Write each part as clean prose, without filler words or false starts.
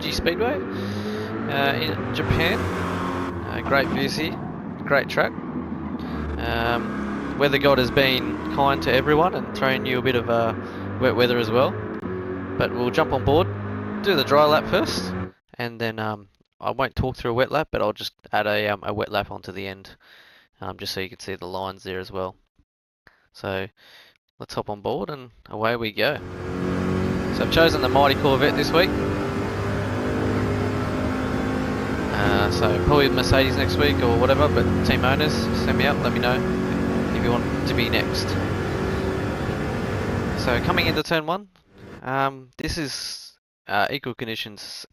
Fuji Speedway in Japan. Great views here, great track. Weather God has been kind to everyone and thrown you a bit of wet weather as well. But we'll jump on board, do the dry lap first, and then I won't talk through a wet lap, but I'll just add a wet lap onto the end, just so you can see the lines there as well. So let's hop on board and away we go. So I've chosen the Mighty Corvette this week. So probably Mercedes next week or whatever, but team owners, send me up, let me know if you want to be next. So coming into turn 1, this is equal conditions,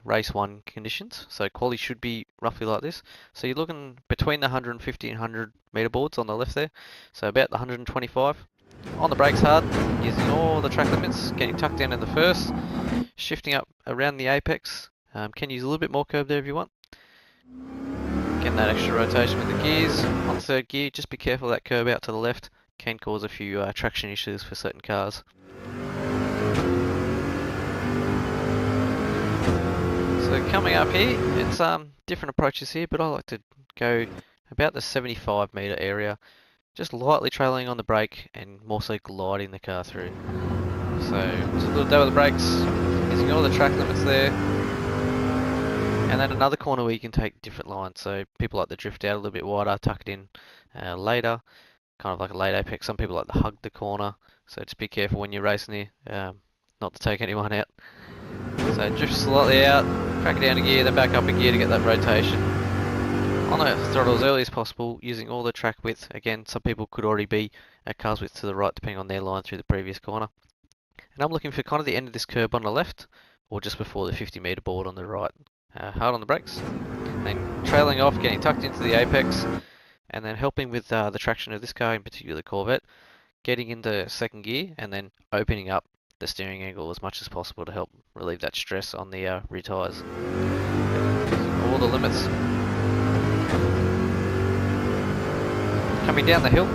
race 1 conditions, so quali should be roughly like this. So you're looking between the 150 and 100 meter boards on the left there, so about the 125. On the brakes hard, using all the track limits, getting tucked down in the first, shifting up around the apex. Can use a little bit more curve there if you want. Getting that extra rotation with the gears. On third gear, just be careful of that curve out to the left. Can cause a few traction issues for certain cars. So coming up here, it's different approaches here, but I like to go about the 75 meter area, just lightly trailing on the brake and more so gliding the car through. So just a little dab of the brakes, using all the track limits there. And then another corner where you can take different lines, so people like to drift out a little bit wider, tuck it in later, kind of like a late apex. Some people like to hug the corner, so just be careful when you're racing here, not to take anyone out. So drift slightly out, crack it down a gear, then back up a gear to get that rotation. On the throttle as early as possible, using all the track width. Again, some people could already be at car's width to the right depending on their line through the previous corner. And I'm looking for kind of the end of this curb on the left, or just before the 50 meter board on the right. Hard on the brakes, then trailing off, getting tucked into the apex, and then helping with the traction of this car, in particular the Corvette, getting into second gear and then opening up the steering angle as much as possible to help relieve that stress on the rear tyres. All the limits. Coming down the hill.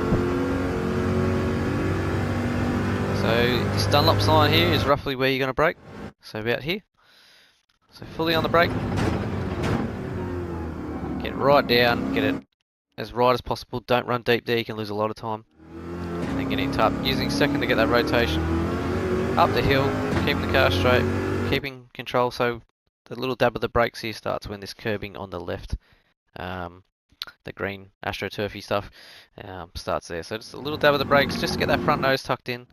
So this Dunlop sign here is roughly where you're going to brake, so about here. So fully on the brake, get right down, get it as right as possible, don't run deep there, you can lose a lot of time. And then getting up, using second to get that rotation, up the hill, keeping the car straight, keeping control, so the little dab of the brakes here starts when this curbing on the left, the green AstroTurfy stuff, starts there. So just a little dab of the brakes, just to get that front nose tucked in,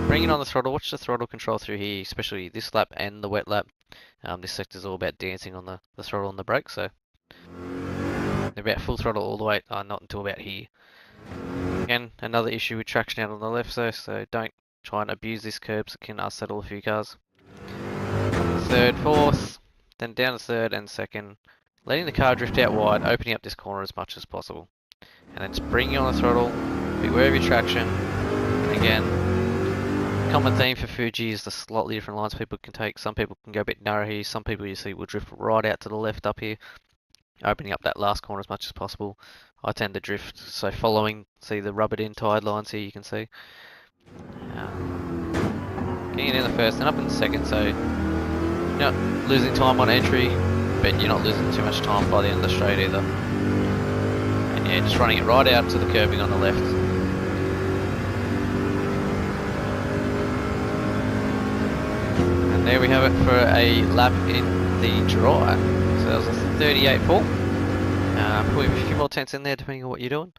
bring it on the throttle, watch the throttle control through here, especially this lap and the wet lap. This sector is all about dancing on the throttle and the brake, so about full throttle all the way, not until about here. Again, another issue with traction out on the left, so don't try and abuse this curb, so it can unsettle a few cars. Third, fourth, then down to third and second, letting the car drift out wide, opening up this corner as much as possible. And then just bringing on the throttle, beware of your traction. Again, common theme for Fuji is the slightly different lines people can take. Some people can go a bit narrow here, some people you see will drift right out to the left up here, opening up that last corner as much as possible. I tend to drift, so following, see the rubbered in tide lines here you can see. Getting it in the first and up in the second, so you're not losing time on entry, but you're not losing too much time by the end of the straight either. And yeah, just running it right out to the curbing on the left. And there we have it for a lap in the dry. So that was a 38.4. Put a few more tenths in there depending on what you're doing.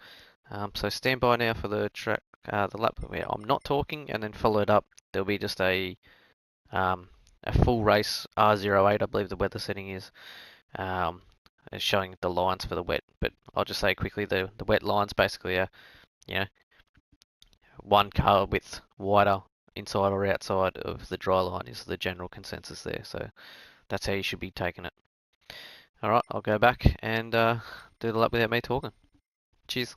So stand by now for the track, the lap where I'm not talking, and then follow it up. There'll be just a full race R08, I believe the weather setting is, showing the lines for the wet. But I'll just say quickly, the wet lines basically are, one car width wider inside or outside of the dry line is the general consensus there. So that's how you should be taking it. Alright, I'll go back and do the lap without me talking. Cheers.